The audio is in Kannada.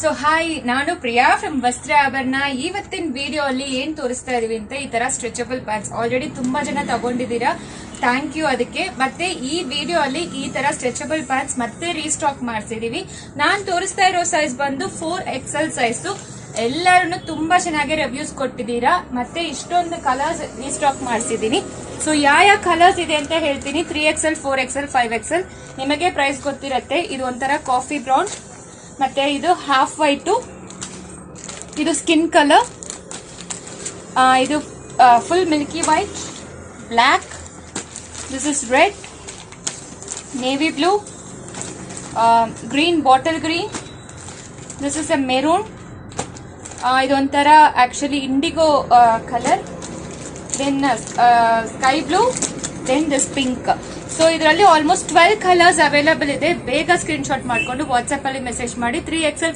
ಸೊ ಹಾಯ್, ನಾನು ಪ್ರಿಯಾ ಫ್ರಮ್ ವಸ್ತ್ರ ಆಭರಣ. ಇವತ್ತಿನ ವಿಡಿಯೋ ಅಲ್ಲಿ ಏನ್ ತೋರಿಸ್ತಾ ಇದೀವಿ ಅಂತ, ಈ ತರ ಸ್ಟ್ರೆಚಬಲ್ ಪ್ಯಾಂಟ್ಸ್ ಆಲ್ರೆಡಿ ತುಂಬಾ ಜನ ತಗೊಂಡಿದ್ದೀರಾ, ಥ್ಯಾಂಕ್ ಯು ಅದಕ್ಕೆ. ಮತ್ತೆ ಈ ವಿಡಿಯೋ ಅಲ್ಲಿ ಈ ತರ ಸ್ಟ್ರೆಚಬಲ್ ಪ್ಯಾಂಟ್ಸ್ ಮತ್ತೆ ರೀಸ್ಟಾಕ್ ಮಾಡಿಸಿದೀವಿ. ನಾನ್ ತೋರಿಸ್ತಾ ಇರೋ ಸೈಜ್ ಬಂದು 4XL ಸೈಜ್. ಎಲ್ಲರೂ ತುಂಬಾ ಚೆನ್ನಾಗಿ ರಿವ್ಯೂಸ್ ಕೊಟ್ಟಿದ್ದೀರಾ. ಮತ್ತೆ ಇಷ್ಟೊಂದು ಕಲರ್ಸ್ ರೀಸ್ಟಾಕ್ ಮಾಡಿಸಿದೀನಿ. ಸೊ ಯಾವ ಕಲರ್ಸ್ ಇದೆ ಅಂತ ಹೇಳ್ತೀನಿ. 3XL, 4XL, 5XL. ನಿಮಗೆ ಪ್ರೈಸ್ ಗೊತ್ತಿರತ್ತೆ. ಇದು ಒಂಥರ ಕಾಫಿ ಬ್ರೌನ್, ಮತ್ತೆ ಇದು ಹಾಫ್ ವೈಟು, ಇದು ಸ್ಕಿನ್ ಕಲರ್, ಇದು full milky white, black, this is red, navy blue, green, bottle green, this is a maroon, ಇದೊಂಥರ actually indigo colour, then sky blue, then this pink. So ಇದರಲ್ಲಿ ಆಲ್ಮೋಸ್ಟ್ 12 ಕಲರ್ಸ್ ಅವೈಲೇಬಲ್ ಇದೆ. ಬೇಗ ಸ್ಕ್ರೀನ್ ಶಾಟ್ ಮಾಡ್ಕೊಂಡು ವಾಟ್ಸ್ಆಪ್ ಅಲ್ಲಿ ಮೆಸೇಜ್ ಮಾಡಿ. 3XL